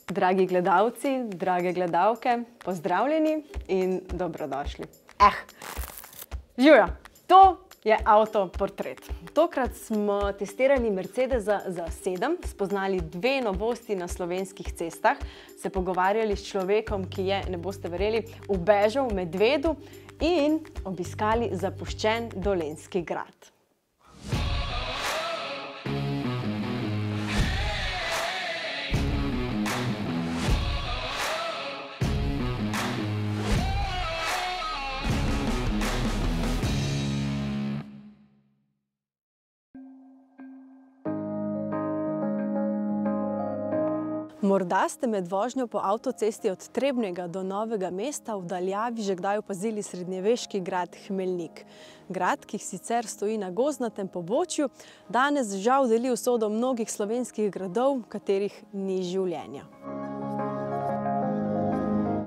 Dragi gledalci, drage gledalke, pozdravljeni in dobrodošli. Živjo, to je avtoportret. Tokrat smo testirali Mercedesa za 7, spoznali 2 novosti na slovenskih cestah, se pogovarjali s človekom, ki je, ne boste verjeli, ubežal v Medvedu in obiskali zapuščen Dolenjski grad. Morda ste med vožnjo po avtocesti od Trebnjega do Novega mesta v daljavi že kdaj opazili srednjeveški grad Hmelnik. Grad, ki sicer stoji na gozdnatem pobočju, danes žal deli usodo mnogih slovenskih gradov, v katerih ni življenja.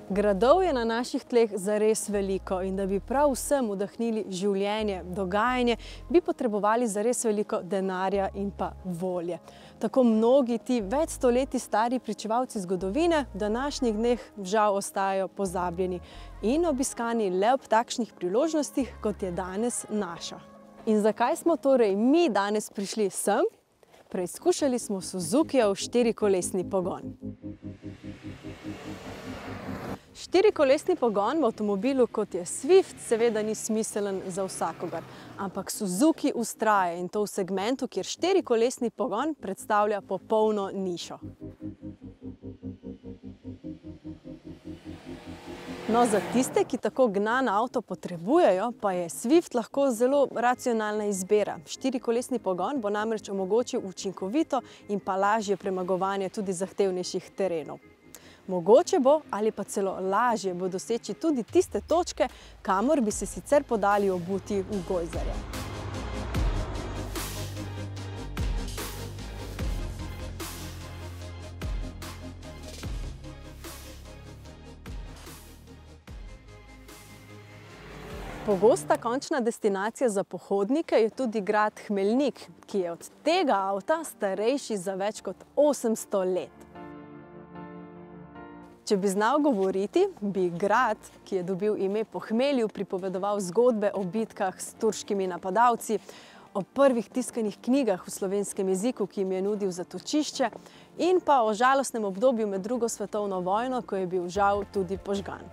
Gradov je na naših tleh zares veliko in da bi prav vsem vdahnili življenje, dogajanje, bi potrebovali zares veliko denarja in pa volje. Tako mnogi ti več stoletij stari pričevalci zgodovine v današnjih dneh žal ostajajo pozabljeni in obiskani le ob takšnih priložnostih, kot je danes naša. In zakaj smo torej mi danes prišli sem? Preizkušali smo Suzukijev 4-kolesni pogon. 4-kolesni pogon v avtomobilu, kot je Swift, seveda ni smiselen za vsakogar. Ampak Suzuki vztraja in to v segmentu, kjer 4-kolesni pogon predstavlja popolno nišo. No, za tiste, ki tako gnan avto potrebujejo, pa je Swift lahko zelo racionalna izbira. 4-kolesni pogon bo namreč omogočil učinkovito in pa lažje premagovanje tudi zahtevnejših terenov. Mogoče bo ali pa celo lažje bo doseči tudi tiste točke, kamor bi se sicer podali obuti v gojzarje. Pogosta končna destinacija za pohodnike je tudi grad Hmelnik, ki je od tega avta starejši za več kot 800 let. Če bi znal govoriti, bi grad, ki je dobil ime po hmelju, pripovedoval zgodbe o bitkah s turškimi napadalci, o prvih tiskanih knjigah v slovenskem jeziku, ki jim je nudil zatočišče, in pa o žalostnem obdobju med 2. svetovno vojno, ko je bil žal tudi požgan.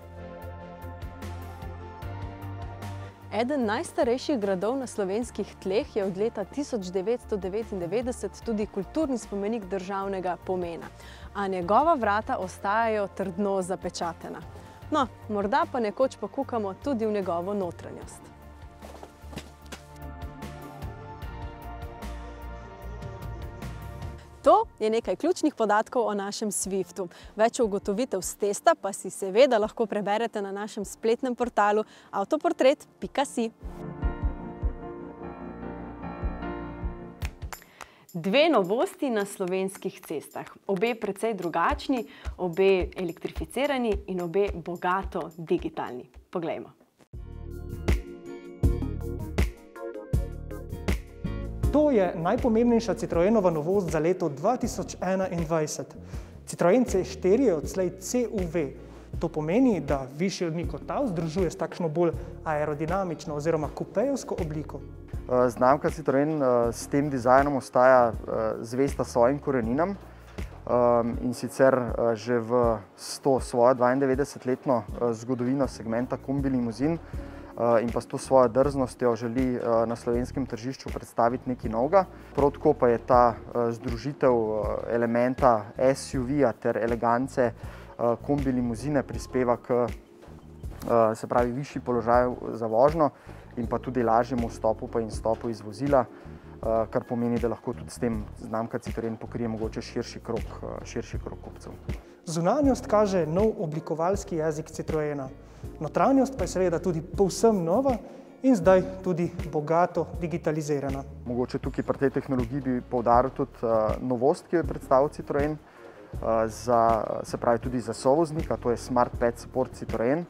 Eden najstarejših gradov na slovenskih tleh je od leta 1999 tudi kulturni spomenik državnega pomena, a njegova vrata ostajajo trdno zapečatena. No, morda pa nekoč pokukamo tudi v njegovo notranjost. To je nekaj ključnih podatkov o našem Swiftu. Več ugotovitev s testa pa si seveda lahko preberete na našem spletnem portalu avtoportret.si. 2 novosti na slovenskih cestah. Obe precej drugačni, obe elektrificirani in obe bogato digitalni. Poglejmo. To je najpomembnejša Citroenova novost za leto 2021. Citroen C4 je odslej CUV. To pomeni, da višji odmik od tal združuje s takšno bolj aerodinamično oziroma kupejevsko obliko. Znamka Citroen s tem dizajnom ostaja zvesta svojim koreninam in sicer že v svojo 92-letno zgodovino segmenta kombi limuzin in pa s to svojo drznostjo želi na slovenskem tržišču predstaviti nekaj novega. Prav tako pa je ta združitev elementa SUV-ja ter elegance kombi limuzine prispeva k višji položaj za vožnjo in pa tudi lažjemu vstopu pa in izstopu iz vozila, kar pomeni, da lahko tudi s tem znamka Citroen pokrije mogoče širši krog kupcev. Zunanjost kaže nov oblikovalski jezik Citroena. Notranjost pa je seveda tudi povsem nova in zdaj tudi bogato digitalizirana. Mogoče tukaj pri tej tehnologiji bi poudaril tudi novost, ki jo je predstavil Citroen, tudi za sovoznika, to je SmartPad Support Citroen.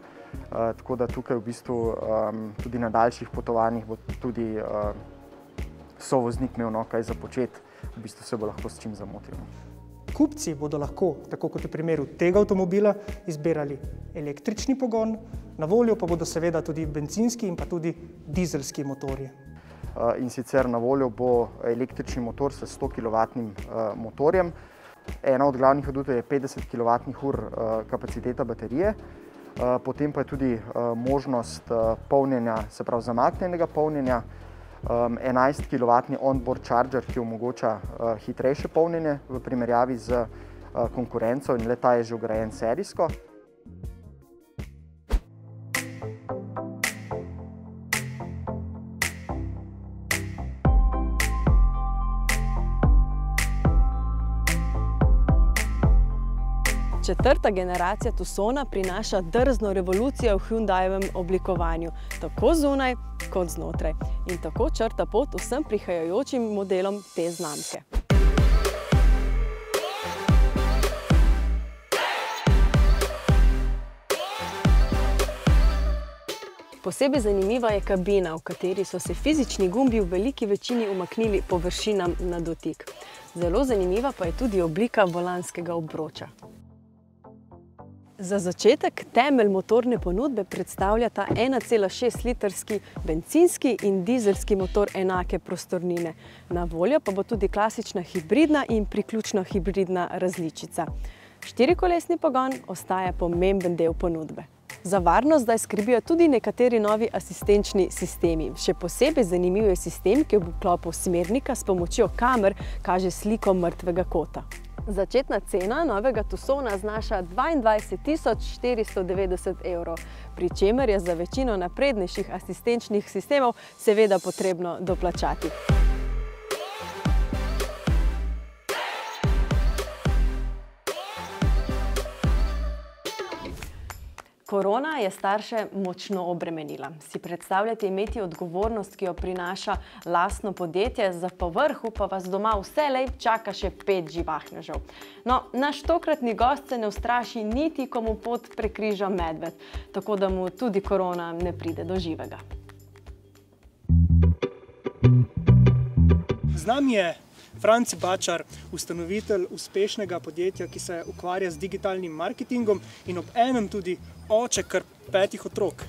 Tako da tukaj v bistvu tudi na daljših potovanjih bo tudi sovoznik imel kaj za početi, v bistvu se bo lahko s čim zamotil. Kupci bodo lahko, tako kot v primeru tega avtomobila, izbirali električni pogon, na voljo pa bodo seveda tudi bencinski in pa tudi dizelski motorji. In sicer na voljo bo električni motor s 100 kW motorjem. Ena od glavnih adutev je 50 kWh kapaciteta baterije, potem pa je tudi možnost polnjenja, se pravi zamaknjenega polnjenja, 11 kW onboard charger, ki omogoča hitrejše polnjenje v primerjavi z konkurenco, in le-ta je že vgrajen serijsko. Četrta generacija Tucsona prinaša drzno revolucijo v Hyundaiovem oblikovanju, tako zunaj kot znotraj, in tako črta pot vsem prihajajočim modelom te znamke. Posebej zanimiva je kabina, v kateri so se fizični gumbi v veliki večini umaknili površinam na dotik. Zelo zanimiva pa je tudi oblika volanskega obroča. Za začetek temelj motorne ponudbe predstavljata 1,6-litrski bencinski in dizelski motor enake prostornine. Na voljo pa bo tudi klasična hibridna in priključno hibridna različica. Štirikolesni pogon ostaja pomemben del ponudbe. Za varnost zdaj skrbijo tudi nekateri novi asistenčni sistemi. Še posebej zanimiv je sistem, ki v vklopu smernika s pomočjo kamer kaže sliko mrtvega kota. Začetna cena novega Tucsona znaša 22 490 €, pri čemer je za večino naprednejših asistenčnih sistemov seveda potrebno doplačati. Korona je starše močno obremenila. Si predstavljate imeti odgovornost, ki jo prinaša lastno podjetje, za povrhu pa vas doma vselej čaka še 5 živahnežev. No, naš tokratni gost se ne ustraši niti, ko mu pot prekriža medved, tako da mu tudi korona ne pride do živega. Z nami je Franci Bačar, ustanovitelj uspešnega podjetja, ki se ukvarja z digitalnim marketingom in ob enem tudi oče kar 5 otrok.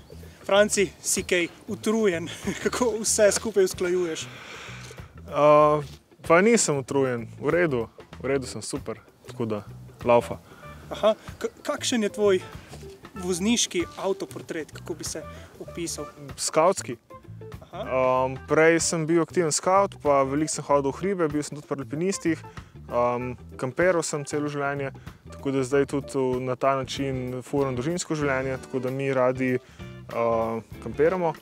Franci, si kaj utrujen? Kako vse skupaj usklajuješ? Pa nisem utrujen. V redu sem, super, tako da laufa. Aha, kakšen je tvoj vozniški avtoportret, kako bi se opisal? Skavtski. Prej sem bil aktiven skavt, pa veliko sem hodil v hribe, bil sem tudi pri alpinistih, kamperal sem celo življenje, tako da zdaj tudi na ta način furam družinsko življenje, tako da mi radi kamperamo.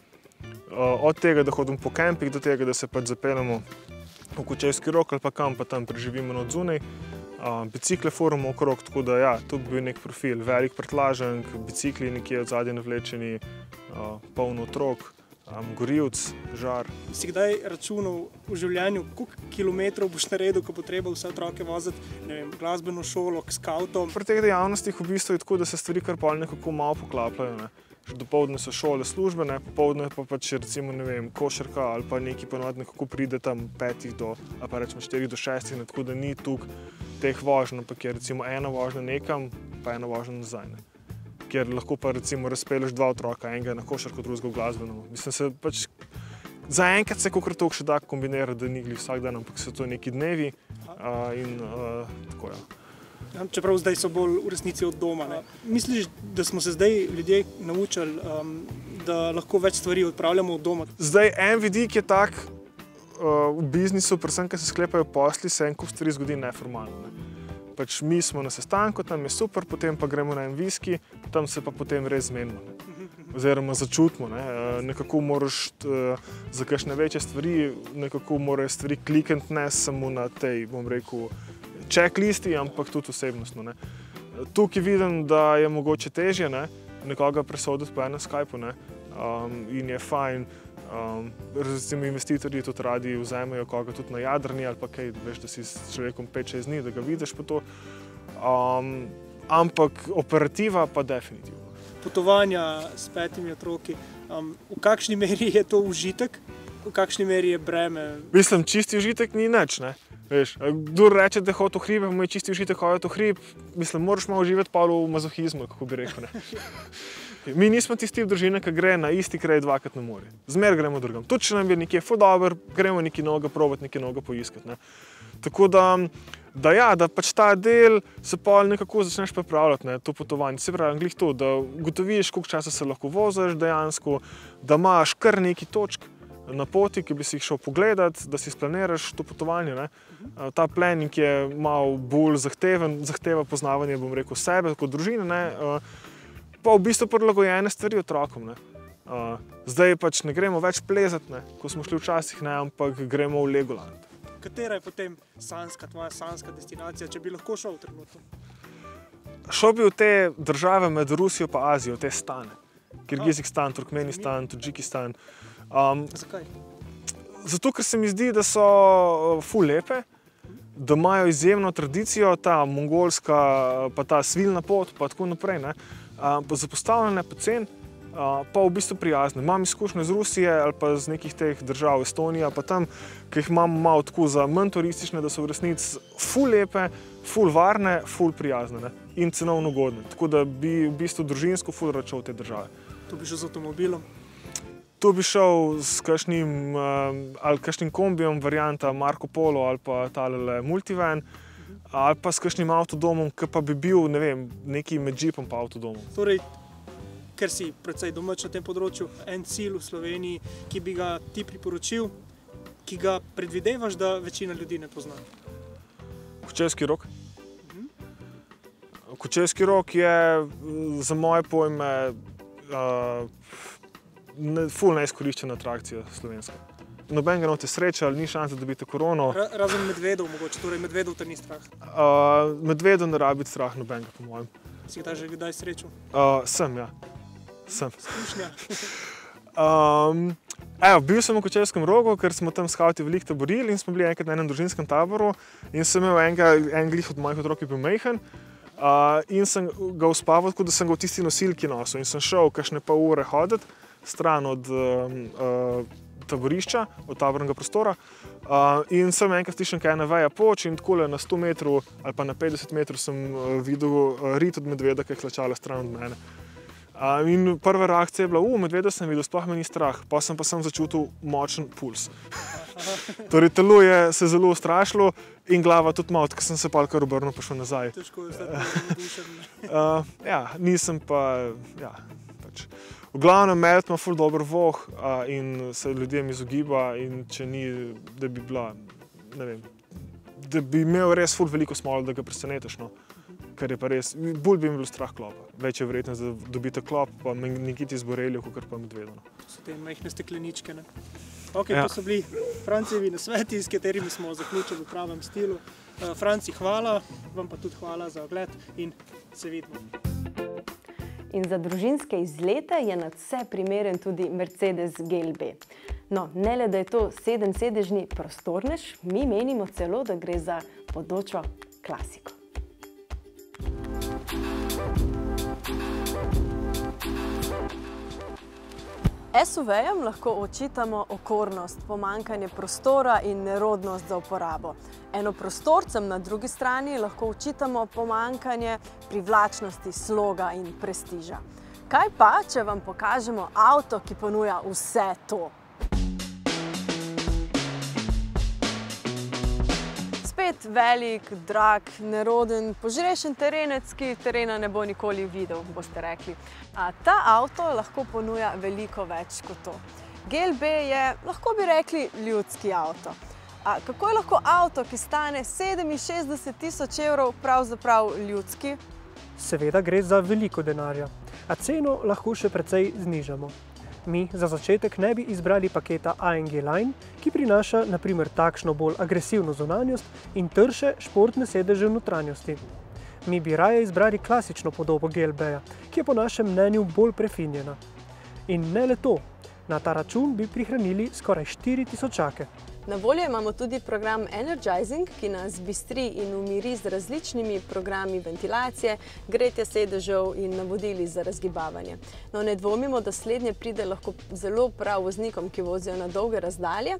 Od tega, da hodim po kempih, do tega, da se pač zapeljemo v Kočevski Rok ali pa kam, pa tam preživimo od zunaj. Bicikle furamo okrog, tako da ja, to bi bil nek profil, velik prtlaženk, bicikli nekje od zadnje navlečeni, polno otrok, gorivc, žar. Si kdaj računal v življenju, koliko kilometrov boš naredil, ko bo treba vse otroke voziti, ne vem, glasbeno šolo, k skavtom? Pri teh dejavnostih v bistvu je tako, da se stvari kar pol nekako malo poklapljajo, ne. Dopoldne so šole službene, popoldne pa pač recimo, ne vem, košarka ali pa neki ponovadi nekako pride tam 5 do, ali pa rečemo 4 do 6, tako da ni tukaj teh vožnj, ampak je recimo ena vožnja nekam, pa ena vožnja nazaj, ne. Ker lahko pa recimo razpelješ 2 otroka, enega na košarko, drugega v glasbeno. Mislim se pač, zaenkrat se kakor toliko še da kombinirati, da ni glih vsak dan, ampak so to neki dnevi in tako ja. Čeprav zdaj so bolj v resnici od doma, ne. Misliš, da smo se zdaj ljudje naučili, da lahko več stvari odpravljamo od doma? Zdaj, en vidik je tak, v biznisu, predvsem, ko se sklepajo posli, se en kup stvari zgodi neformalno, ne. Pač mi smo na sestanku, tam je super, potem pa gremo na en viski, tam se pa potem res zmenimo, ne. Oziroma začutimo, ne. Nekako moraš za kakšne večje stvari, nekako morajo stvari klikniti, ne samo na tej, bom rekel, checklisti, ampak tudi osebnostno, ne. Tukaj vidim, da je mogoče težje, ne, nekoga presoditi po enem Skypeu, ne, in je fajn, recimo investitorji tudi radi vzamejo koga tudi na jadrni ali pa kaj, veš, da si s človekom 5-6 dni, da ga vidiš pa to, ampak operativa pa definitivno. Potovanja s 5 otroki, v kakšni meri je to užitek, v kakšni meri je breme? Mislim, čisti užitek ni nič, ne. Veš, kdo reče, da hodi v hribe, moj čisti užitek hoditi v hrib, mislim, moraš malo uživati polo v mazohizmu, kako bi rekel. Ne? Mi nismo tisti tip družine, ki gre na isti kraj dvakrat na morje. Zmer gremo drugam. Tudi če nam je nekje ful dober, gremo nekaj novega probati, nekaj novega poiskati. Ne? Tako da pač ta del se pol nekako začneš pripravljati, ne, to potovanje. Se pravi, glih to, da ugotoviš, koliko časa se lahko voziš dejansko, da imaš kar nekaj točk na poti, ki bi si jih šel pogledati, da si splaniraš to potovanje. Ne. Ta planning je malo bolj zahteven, zahteva poznavanje, bom rekel, sebe kot družine, ne, pa v bistvu prilagojene stvari otrokom. Ne. Zdaj pač ne gremo več plezati, ne, ko smo šli včasih, ne, ampak gremo v Legoland. Katera je potem tvoja sanjska destinacija, če bi lahko šel trenutno? Šel bi v te države med Rusijo pa Azijo, te stane. Kirgizistan, Turkmenistan, Tadžikistan. Zakaj? Zato, ker se mi zdi, da so ful lepe, da imajo izjemno tradicijo, ta mongolska, pa ta svilna pot, pa tako naprej. Ne? Zapostavljene pa cen, pa v bistvu prijazne. Imam izkušnje z Rusije ali pa z nekih teh držav, Estonija, pa tam, ki jih imam malo tako za manj turistične, da so v resnici ful lepe, ful varne, ful prijazne, ne? In cenovno ugodne. Tako da bi v bistvu družinsko ful račal te države. Tu bi šel z avtomobilom? Tu bi šel s kakšnim kombijem, varianta Marco Polo ali pa talele Multivan, ali pa s kakšnim avtodomom, ki pa bi bil, ne vem, nekaj med džipom pa avtodomom. Torej, ker si precej domač na tem področju, en cilj v Sloveniji, ki bi ga ti priporočil, ki ga predvidevaš, da večina ljudi ne pozna? Kočevski Rog. Kočevski Rog je za moje pojme ful neizkoriščena atrakcija slovenska. Nobenega note sreče, ali ni šanse, da dobite korono. Razen medvedov mogoče, torej medvedov te ni strah? Medvedov ne rabi strah nobenega, po mojem. Si ga že kdaj srečal? Sem, ja. Sem. Izkušnja? Bil sem v Kočevskem Rogu, ker smo tam skavti veliko taborili in smo bili enkrat na enem družinskem taboru in sem imel en glih od mojih otrok, ki je bil majhen. In sem ga uspaval, tako da sem ga v tisti nosilki nosil in sem šel kakšne pol ure hoditi stran od taborišča, od tabornega prostora. In sem enkrat slišal, kaj ena veja poč in takole na 100 metrov ali pa na 50 metrov sem videl rit od medveda, ki je hlačala stran od mene. In prva reakcija je bila, medveda sem videl, sploh me ni strah, pa sem začutil močen puls. Torej, telo je se zelo ustrašilo in glava tudi malo, ker sem se pa kar obrnil pa šel nazaj. Težko je zdaj navdušen. Nisem pa, pač. V glavnem, med ima ful dober voh in se ljudem izogiba in če ni, da bi bila, ne vem, da bi imel res ful veliko smolo, da ga presenetiš, no. Kar je pa res, bolj bi mi bil strah klopa. Več je verjetno, da dobite klop, pa nekiti zborelijo, kakor pa medvedano. To so te majhne stekleničke, ne? Ok, to so bili Francijevi nasveti, s katerimi smo zaključili v pravem stilu. Franci, hvala, vam pa tudi hvala za ogled in se vidimo. In za družinske izlete je nadvse primeren tudi Mercedes GLB. No, ne le, da je to 7-sedežni prostornež, mi menimo celo, da gre za bodočo klasiko. SUV-jem lahko očitamo okornost, pomanjkanje prostora in nerodnost za uporabo. Enoprostorcem na drugi strani lahko očitamo pomanjkanje privlačnosti, sloga in prestiža. Kaj pa, če vam pokažemo avto, ki ponuja vse to? Spet velik, drag, neroden, požrešen terenec, ki terena ne bo nikoli videl, boste rekli. A ta avto lahko ponuja veliko več kot to. GLB je, lahko bi rekli, ljudski avto. A kako je lahko avto, ki stane 67 tisoč evrov, pravzaprav ljudski? Seveda gre za veliko denarja, a ceno lahko še precej znižamo. Mi za začetek ne bi izbrali paketa AMG Line, ki prinaša na primer takšno bolj agresivno zunanjost in trše športne sedeže v notranjosti. Mi bi raje izbrali klasično podobo GLB-ja, ki je po našem mnenju bolj prefinjena. In ne le to, na ta račun bi prihranili skoraj 4 tisočake. Na voljo imamo tudi program Energizing, ki nas bistri in umiri z različnimi programi ventilacije, gretja sedežev in navodili za razgibavanje. No, ne dvomimo, da slednje pride lahko zelo prav voznikom, ki vozijo na dolge razdalje,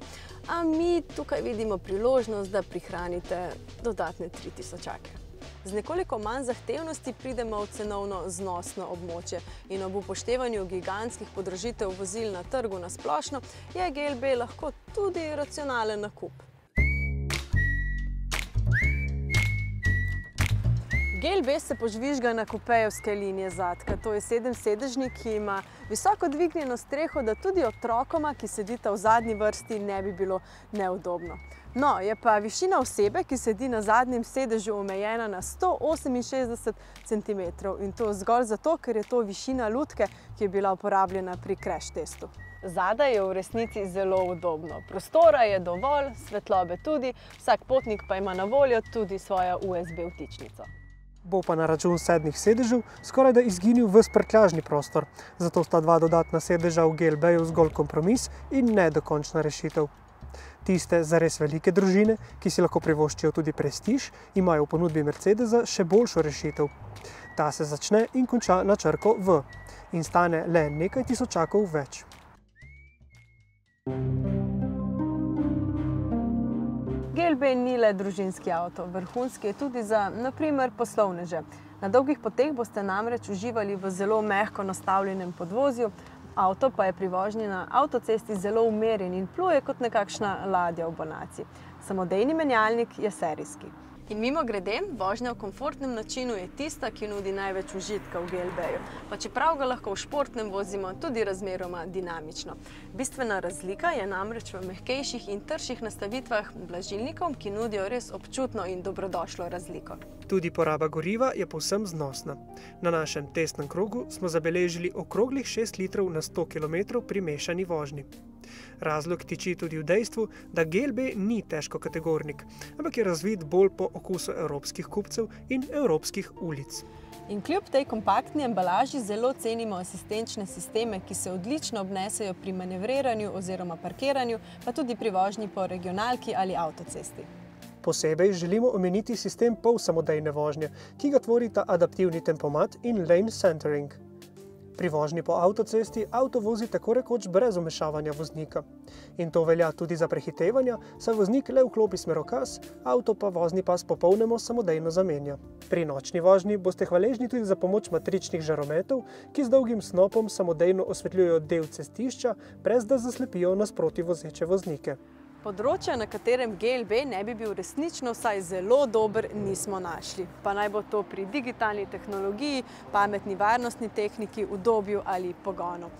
a mi tukaj vidimo priložnost, da prihranite dodatne 3000. Z nekoliko manj zahtevnosti pridemo v cenovno znosno območje in ob upoštevanju gigantskih podražitev vozil na trgu na splošno je GLB lahko tudi racionalen nakup. GLB se požvižga na kupejevske linije zadka. To je 7-sedežnik, ki ima visoko dvignjeno streho, da tudi otrokoma, ki sedita v zadnji vrsti, ne bi bilo neudobno. No, je pa višina osebe, ki sedi na zadnjem sedežu, omejena na 168 cm in to zgolj zato, ker je to višina lutke, ki je bila uporabljena pri crash testu. Zadaj je v resnici zelo udobno. Prostora je dovolj, svetlobe tudi, vsak potnik pa ima na voljo tudi svojo USB vtičnico. Bo pa na račun 7 sedežev skoraj da izginil ves prtljažni prostor, zato sta 2 dodatna sedeža v GLB-ju zgolj kompromis in ne dokončna rešitev. Tiste zares velike družine, ki si lahko privoščijo tudi prestiž, imajo v ponudbi Mercedesa še boljšo rešitev. Ta se začne in konča na črko V in stane le nekaj tisočakov več. GLB ni le družinski avto, vrhunski je tudi za, na primer, poslovneže. Na dolgih poteh boste namreč uživali v zelo mehko nastavljenem podvozju, avto pa je pri vožnji na avtocesti zelo umerjen in pluje kot nekakšna ladja v bonaciji. Samodejni menjalnik je serijski. In mimogrede, vožnja v komfortnem načinu je tista, ki nudi največ užitka v GLB-ju, pa čeprav ga lahko v športnem vozimo tudi razmeroma dinamično. Bistvena razlika je namreč v mehkejših in trših nastavitvah blažilnikov, ki nudijo res občutno in dobrodošlo razliko. Tudi poraba goriva je povsem znosna. Na našem testnem krogu smo zabeležili okroglih 6 litrov na 100 km pri mešani vožnji. Razlog tiči tudi v dejstvu, da GLB ni težkokategornik, ampak je razvit bolj po okusu evropskih kupcev in evropskih ulic. In kljub tej kompaktni embalaži zelo cenimo asistenčne sisteme, ki se odlično obnesejo pri manevriranju oziroma parkiranju, pa tudi pri vožnji po regionalki ali avtocesti. Posebej želimo omeniti sistem polsamodejne vožnje, ki ga tvorita adaptivni tempomat in lane centering. Pri vožnji po avtocesti avto vozi tako rekoč brez vmešavanja voznika. In to velja tudi za prehitevanja, saj voznik le vklopi smerokaz, avto pa vozni pas popolnoma samodejno zamenja. Pri nočni vožnji boste hvaležni tudi za pomoč matričnih žarometov, ki z dolgim snopom samodejno osvetljujejo del cestišča, brez da zaslepijo nasproti vozeče voznike. Področja, na katerem GLB ne bi bil resnično vsaj zelo dober, nismo našli. Pa naj bo to pri digitalni tehnologiji, pametni varnostni tehniki, udobju ali pogonu.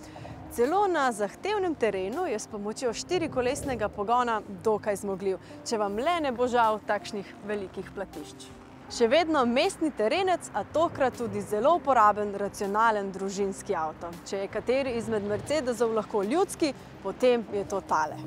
Celo na zahtevnem terenu je s pomočjo 4-kolesnega pogona dokaj zmogljiv, če vam le ne bo žal takšnih velikih platišč. Še vedno mestni terenec, a tokrat tudi zelo uporaben, racionalen družinski avto. Če je kateri izmed Mercedesov lahko ljudski, potem je to tale.